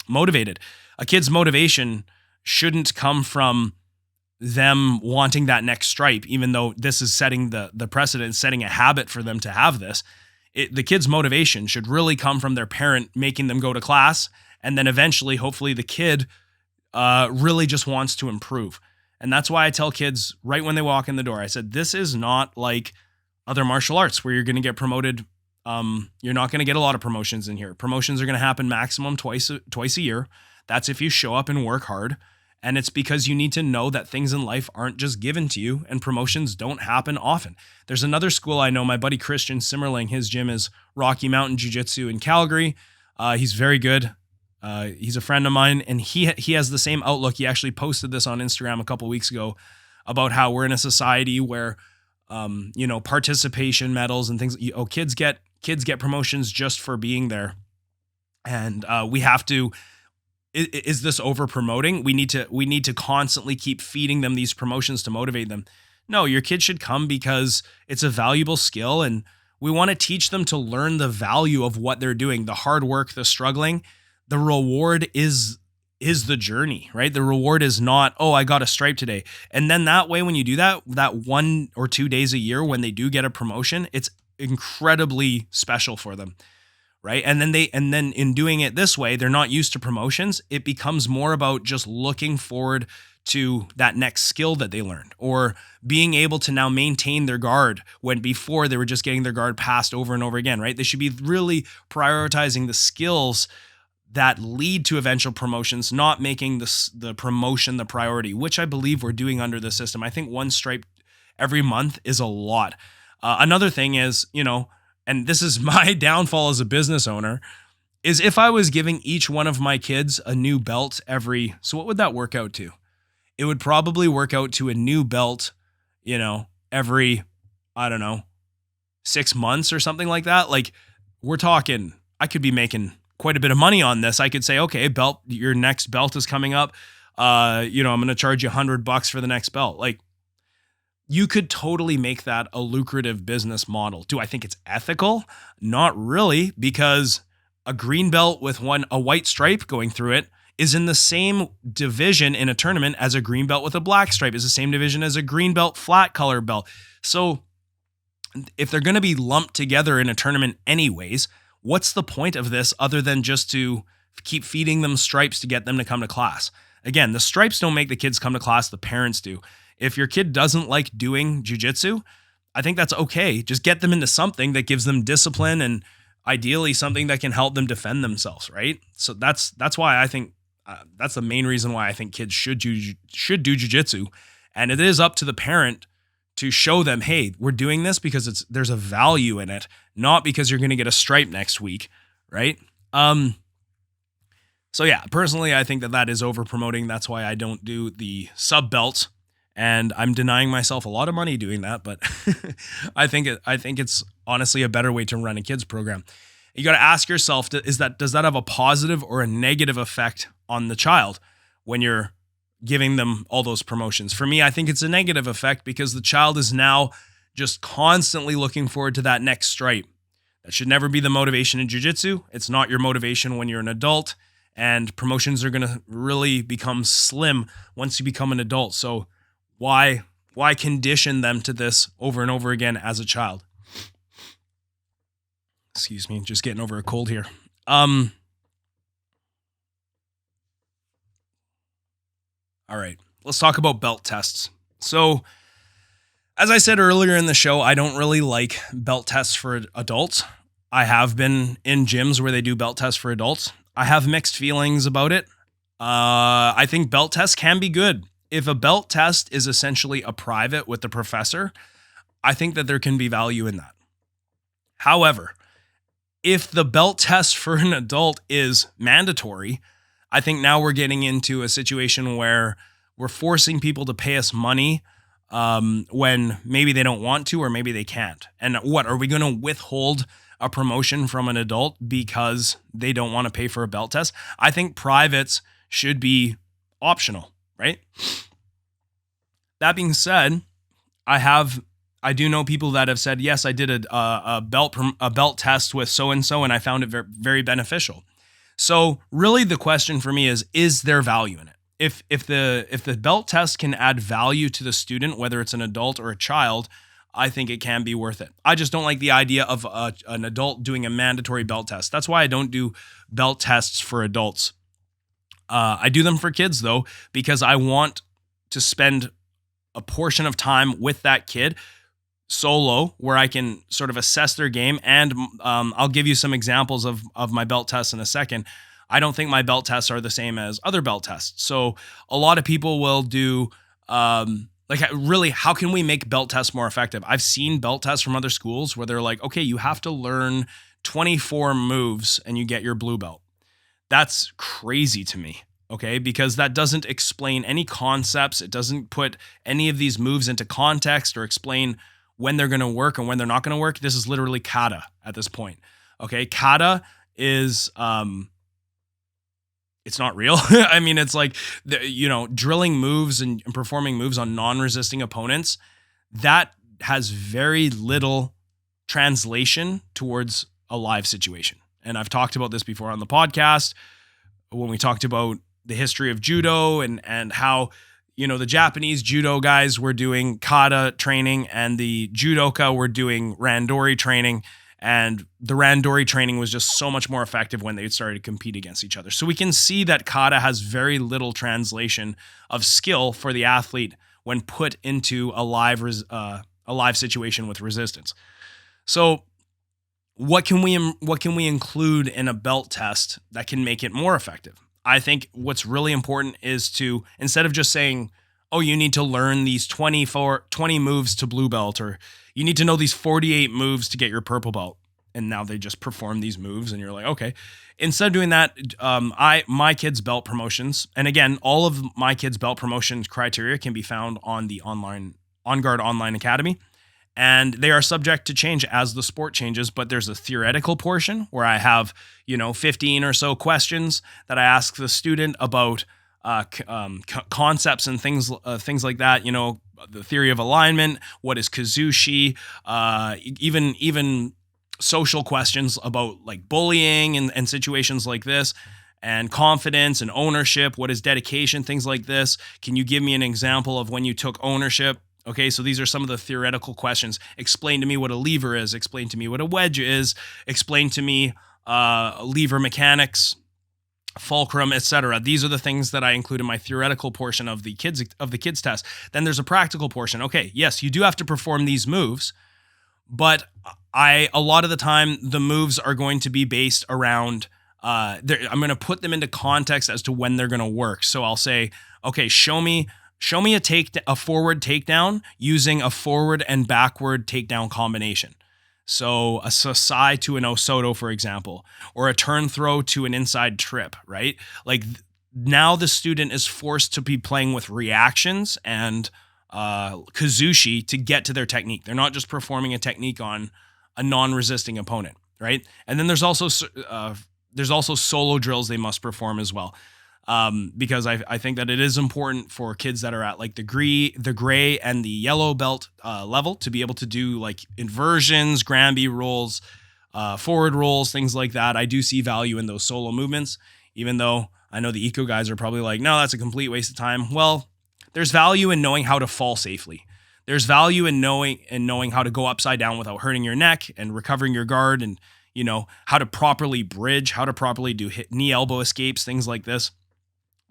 motivated? A kid's motivation shouldn't come from them wanting that next stripe, even though this is setting the precedent, setting a habit for them to have this. The kid's motivation should really come from their parent making them go to class. And then eventually, hopefully the kid really just wants to improve. And that's why I tell kids right when they walk in the door, I said, this is not like other martial arts where you're going to get promoted. You're not going to get a lot of promotions in here. Promotions are going to happen maximum twice a year. That's if you show up and work hard. And it's because you need to know that things in life aren't just given to you, and promotions don't happen often. There's another school I know, my buddy Christian Simmerling, his gym is Rocky Mountain Jiu Jitsu in Calgary. He's very good. He's a friend of mine, and he has the same outlook. He actually posted this on Instagram a couple weeks ago about how we're in a society where, participation medals and things. Kids get promotions just for being there, and we have to. Is this over promoting? We need to constantly keep feeding them these promotions to motivate them. No, your kid should come because it's a valuable skill, and we want to teach them to learn the value of what they're doing, the hard work, the struggling. The reward is the journey, right? The reward is not, oh, I got a stripe today. And then that way, when you do that 1 or 2 days a year, when they do get a promotion, it's incredibly special for them, right? And then in doing it this way, they're not used to promotions. It becomes more about just looking forward to that next skill that they learned, or being able to now maintain their guard when before they were just getting their guard passed over and over again, right? They should be really prioritizing the skills that lead to eventual promotions, not making the promotion the priority, which I believe we're doing under the system. I think 1 stripe every month is a lot. Another thing is, and this is my downfall as a business owner, is if I was giving each one of my kids a new belt so what would that work out to? It would probably work out to a new belt, every, 6 months or something like that. Like, we're talking, I could be making quite a bit of money on this. I could say, okay, belt, your next belt is coming up. I'm going to charge you $100 for the next belt. Like, you could totally make that a lucrative business model. Do I think it's ethical? Not really, because a green belt with a white stripe going through it is in the same division in a tournament as a green belt with a black stripe, is the same division as a green belt flat color belt. So if they're going to be lumped together in a tournament anyways, what's the point of this other than just to keep feeding them stripes to get them to come to class? Again, the stripes don't make the kids come to class, the parents do. If your kid doesn't like doing jiu-jitsu, I think that's okay. Just get them into something that gives them discipline, and ideally something that can help them defend themselves, right? So that's why I think that's the main reason why I think kids should do jiu-jitsu. And it is up to the parent to show them, hey, we're doing this because there's a value in it, not because you're going to get a stripe next week, right? So yeah, personally, I think that is over promoting. That's why I don't do the sub belts. And I'm denying myself a lot of money doing that, but I think it's honestly a better way to run a kids program. You got to ask yourself, does that have a positive or a negative effect on the child when you're giving them all those promotions? For me, I think it's a negative effect because the child is now just constantly looking forward to that next stripe. That should never be the motivation in jiu-jitsu. It's not your motivation when you're an adult, and promotions are going to really become slim once you become an adult. So why condition them to this over and over again as a child? Excuse me, just getting over a cold here. All right, let's talk about belt tests. So, as I said earlier in the show, I don't really like belt tests for adults. I have been in gyms where they do belt tests for adults. I have mixed feelings about it. I think belt tests can be good. If a belt test is essentially a private with the professor, I think that there can be value in that. However, if the belt test for an adult is mandatory, I think now we're getting into a situation where we're forcing people to pay us money when maybe they don't want to or maybe they can't. And what, are we going to withhold a promotion from an adult because they don't want to pay for a belt test? I think privates should be optional, right? That being said, I do know people that have said, yes, I did a belt test with so-and-so and I found it very, very beneficial. So really the question for me is there value in it? If the belt test can add value to the student, whether it's an adult or a child, I think it can be worth it. I just don't like the idea of an adult doing a mandatory belt test. That's why I don't do belt tests for adults. I do them for kids though, because I want to spend a portion of time with that kid solo where I can sort of assess their game. And I'll give you some examples of my belt tests in a second. I don't think my belt tests are the same as other belt tests. So a lot of people will do, really, how can we make belt tests more effective? I've seen belt tests from other schools where they're like, okay, you have to learn 24 moves and you get your blue belt. That's crazy to me. Okay, because that doesn't explain any concepts. It doesn't put any of these moves into context or explain when they're going to work and when they're not going to work. This is literally kata at this point. Okay, kata is it's not real. I mean, it's like drilling moves and performing moves on non-resisting opponents. That has very little translation towards a live situation. And I've talked about this before on the podcast when we talked about the history of judo and how, the Japanese judo guys were doing kata training and the judoka were doing randori training. And the randori training was just so much more effective when they started to compete against each other. So we can see that kata has very little translation of skill for the athlete when put into a live situation with resistance. So what can we include in a belt test that can make it more effective? I think what's really important is to, instead of just saying, oh, you need to learn these 20 moves to blue belt, or you need to know these 48 moves to get your purple belt. And now they just perform these moves and you're like, okay. Instead of doing that, my kids' belt promotions, and again, all of my kids' belt promotions criteria can be found on the On Guard Online Academy. And they are subject to change as the sport changes, but there's a theoretical portion where I have, 15 or so questions that I ask the student about concepts and things like that. The theory of alignment, what is kazushi, even social questions about like bullying and situations like this, and confidence and ownership. What is dedication? Things like this. Can you give me an example of when you took ownership? Okay, so these are some of the theoretical questions. Explain to me what a lever is. Explain to me what a wedge is. Explain to me lever mechanics, fulcrum, etc. These are the things that I include in my theoretical portion of the kids test. Then there's a practical portion. Okay, yes, you do have to perform these moves, but a lot of the time the moves are going to be based around. I'm going to put them into context as to when they're going to work. So I'll say, okay, show me a forward takedown using a forward and backward takedown combination. So a Sasai to an Osoto, for example, or a turn throw to an inside trip, right? Like now the student is forced to be playing with reactions and kazushi to get to their technique. They're not just performing a technique on a non-resisting opponent, right? And then there's also solo drills they must perform as well. Because I think that it is important for kids that are at like the gray and the yellow belt level to be able to do like inversions, Granby rolls, forward rolls, things like that. I do see value in those solo movements, even though I know the eco guys are probably like, no, that's a complete waste of time. Well, there's value in knowing how to fall safely. There's value in knowing how to go upside down without hurting your neck and recovering your guard, and how to properly bridge, how to properly do knee elbow escapes, things like this.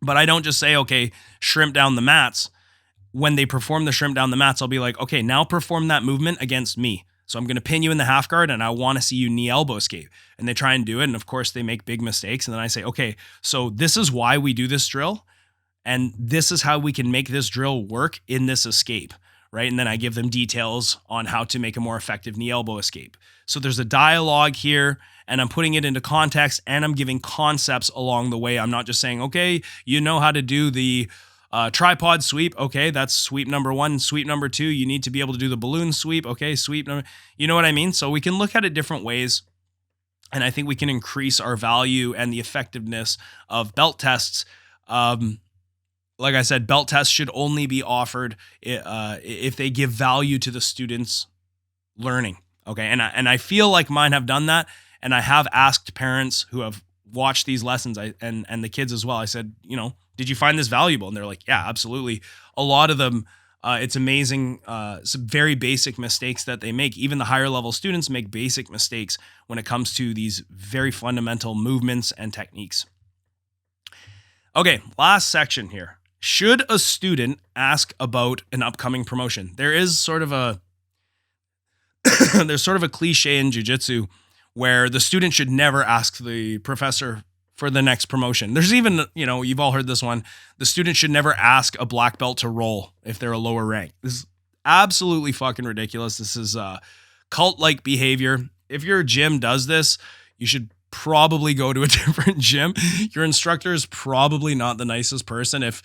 But I don't just say, okay, shrimp down the mats. When they perform the shrimp down the mats, I'll be like, okay, now perform that movement against me. So I'm going to pin you in the half guard and I want to see you knee elbow escape. And they try and do it. And of course they make big mistakes. And then I say, okay, so this is why we do this drill. And this is how we can make this drill work in this escape, right? And then I give them details on how to make a more effective knee elbow escape. So there's a dialogue here, and I'm putting it into context, and I'm giving concepts along the way. I'm not just saying, okay, you know how to do the tripod sweep. Okay, that's sweep number 1. Sweep number 2, you need to be able to do the balloon sweep. Okay, you know what I mean? So we can look at it different ways, and I think we can increase our value and the effectiveness of belt tests. Like I said, belt tests should only be offered if they give value to the students' learning. Okay, and I feel like mine have done that, and I have asked parents who have watched these lessons and the kids as well. I said, did you find this valuable? And they're like, yeah, absolutely. A lot of them, it's amazing. Some very basic mistakes that they make. Even the higher level students make basic mistakes when it comes to these very fundamental movements and techniques. Okay, last section here. Should a student ask about an upcoming promotion? There's sort of a cliche in Jiu Jitsu where the student should never ask the professor for the next promotion. There's even, you've all heard this one. The student should never ask a black belt to roll if they're a lower rank. This is absolutely fucking ridiculous. This is cult-like behavior. If your gym does this, you should probably go to a different gym. Your instructor is probably not the nicest person. If,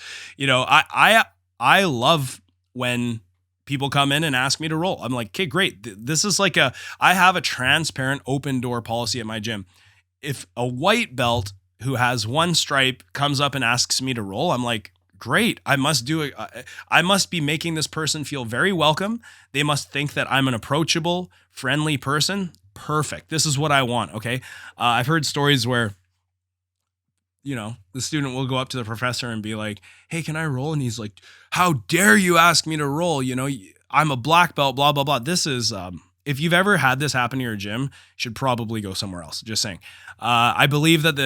I love when people come in and ask me to roll. I'm like, okay, great. This is like I have a transparent open door policy at my gym. If a white belt who has 1 stripe comes up and asks me to roll, I'm like, great. I must do it. I must be making this person feel very welcome. They must think that I'm an approachable, friendly person. Perfect. This is what I want. Okay. I've heard stories where, the student will go up to the professor and be like, hey, can I roll? And he's like, how dare you ask me to roll? I'm a black belt, blah, blah, blah. This is, if you've ever had this happen to your gym, you should probably go somewhere else. Just saying. I believe that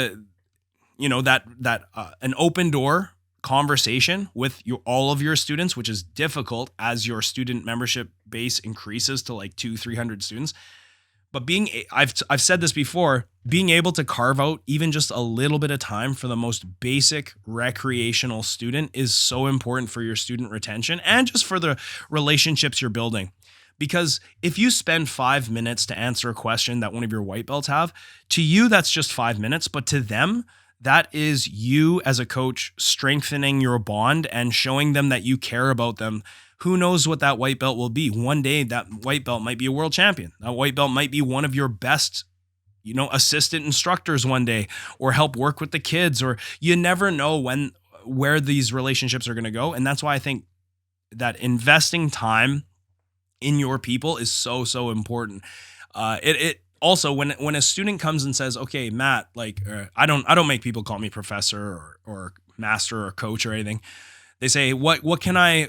an open door conversation with all of your students, which is difficult as your student membership base increases to like 200-300 students. But I've said this before, being able to carve out even just a little bit of time for the most basic recreational student is so important for your student retention and just for the relationships you're building. Because if you spend 5 minutes to answer a question that one of your white belts have, to you, that's just 5 minutes. But to them, that is you as a coach strengthening your bond and showing them that you care about them. Who knows what that white belt will be? One day that white belt might be a world champion. That white belt might be one of your best, assistant instructors one day, or help work with the kids, or you never know where these relationships are going to go. And that's why I think that investing time in your people is so, so important. It also, when a student comes and says, okay, Matt, like, I don't make people call me professor or master or coach or anything. They say, what can I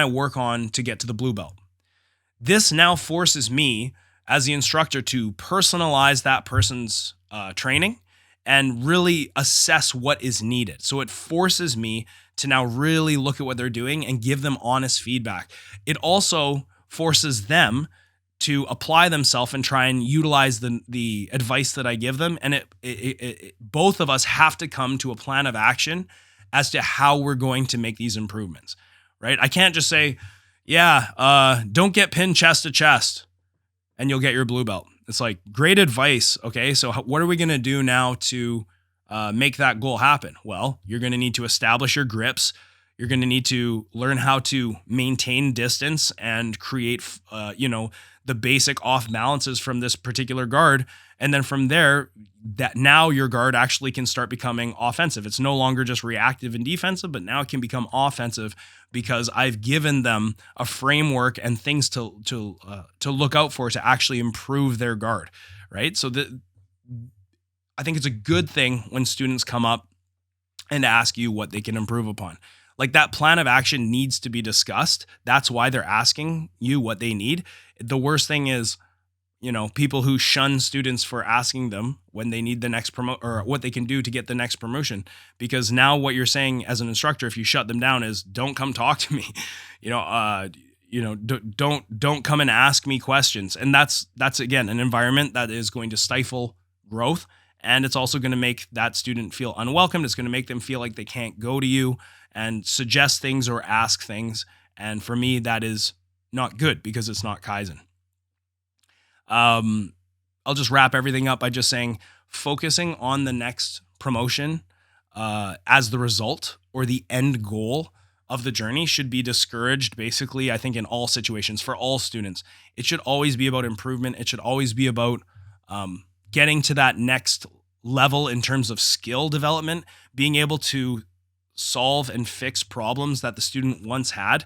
work on to get to the blue belt? This now forces me as the instructor to personalize that person's training and really assess what is needed. So it forces me to now really look at what they're doing and give them honest feedback. It also forces them to apply themselves and try and utilize the advice that I give them. And both of us have to come to a plan of action as to how we're going to make these improvements, right? I can't just say, don't get pinned chest to chest and you'll get your blue belt. It's like, great advice. Okay, so what are we going to do now to make that goal happen? Well, you're going to need to establish your grips. You're going to need to learn how to maintain distance and create, the basic off balances from this particular guard. And then from there, that now your guard actually can start becoming offensive. It's no longer just reactive and defensive, but now it can become offensive because I've given them a framework and things to look out for to actually improve their guard, right? So I think it's a good thing when students come up and ask you what they can improve upon. Like, that plan of action needs to be discussed. That's why they're asking you what they need. The worst thing is, people who shun students for asking them when they need the next or what they can do to get the next promotion. Because now what you're saying as an instructor, if you shut them down, is don't come talk to me. Don't come and ask me questions. And that's again an environment that is going to stifle growth. And it's also going to make that student feel unwelcomed. It's going to make them feel like they can't go to you and suggest things or ask things. And for me, that is not good because it's not Kaizen. I'll just wrap everything up by just saying focusing on the next promotion as the result or the end goal of the journey should be discouraged, basically, I think, in all situations for all students. It should always be about improvement. It should always be about getting to that next level in terms of skill development, being able to solve and fix problems that the student once had.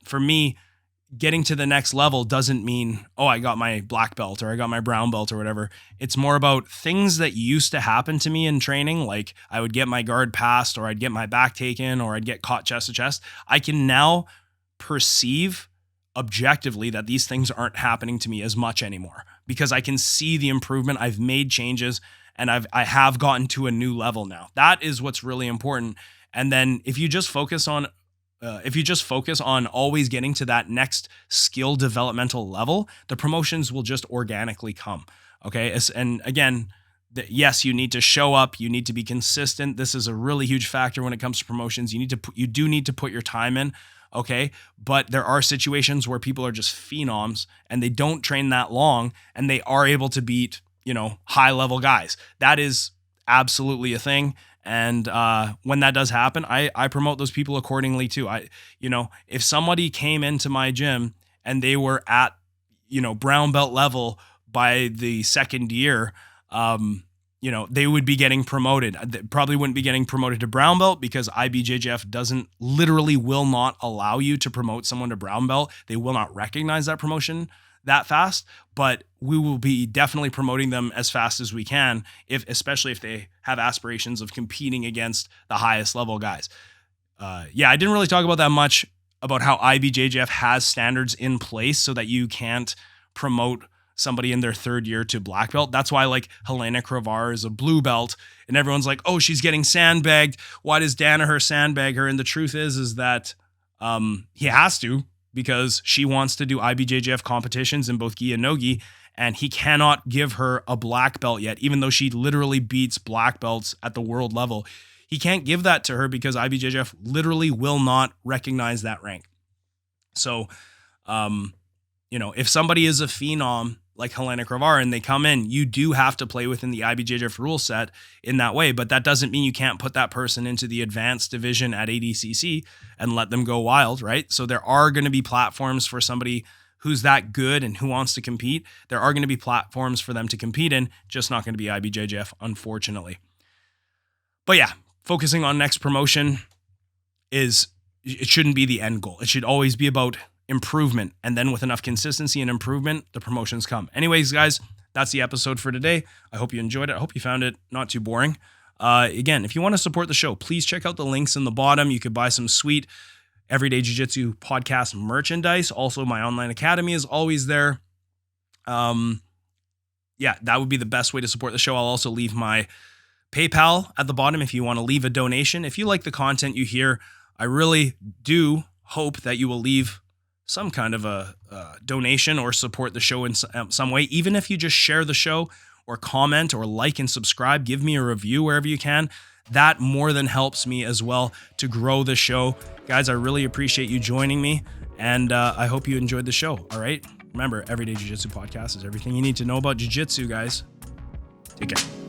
For me, getting to the next level doesn't mean, oh, I got my black belt or I got my brown belt or whatever. It's more about things that used to happen to me in training. Like I would get my guard passed or I'd get my back taken or I'd get caught chest to chest. I can now perceive objectively that these things aren't happening to me as much anymore because I can see the improvement. I've made changes and I have gotten to a new level now. That is what's really important. And then if you just focus on always getting to that next skill developmental level, the promotions will just organically come. Okay. And again, yes, you need to show up. You need to be consistent. This is a really huge factor when it comes to promotions. You do need to put your time in. Okay. But there are situations where people are just phenoms and they don't train that long and they are able to beat, high level guys. That is absolutely a thing. And when that does happen, I promote those people accordingly too. If somebody came into my gym and they were at, brown belt level by the second year, they would be getting promoted. They probably wouldn't be getting promoted to brown belt because IBJJF will not allow you to promote someone to brown belt. They will not recognize that promotion that fast, but we will be definitely promoting them as fast as we can, especially if they have aspirations of competing against the highest level guys. I didn't really talk about that much about how IBJJF has standards in place so that you can't promote somebody in their third year to black belt. That's why like Helena Cravar is a blue belt and everyone's like, oh, she's getting sandbagged. Why does Danaher sandbag her? And the truth is that he has to, because she wants to do IBJJF competitions in both gi and no gi, and he cannot give her a black belt yet, even though she literally beats black belts at the world level. He can't give that to her because IBJJF literally will not recognize that rank. So, if somebody is a phenom like Helena Cravar and they come in, you do have to play within the IBJJF rule set in that way, but that doesn't mean you can't put that person into the advanced division at ADCC and let them go wild, right? So there are going to be platforms for somebody who's that good and who wants to compete. There are going to be platforms for them to compete in, just not going to be IBJJF, unfortunately. But yeah, focusing on next promotion it shouldn't be the end goal. It should always be about improvement, and then with enough consistency and improvement, the promotions come. Anyways, guys, that's the episode for today. I hope you enjoyed it. I hope you found it not too boring. Again, if you want to support the show, please check out the links in the bottom. You could buy some sweet Everyday Jiu-Jitsu podcast merchandise. Also, my online academy is always there. That would be the best way to support the show. I'll also leave my PayPal at the bottom if you want to leave a donation. If you like the content you hear, I really do hope that you will leave some kind of a donation or support the show in some way. Even if you just share the show or comment or like and subscribe, give me a review wherever you can. That more than helps me as well to grow the show. Guys, I really appreciate you joining me, and I hope you enjoyed the show. All right? Remember, Everyday Jiu-Jitsu Podcast is everything you need to know about Jiu-Jitsu, guys. Take care.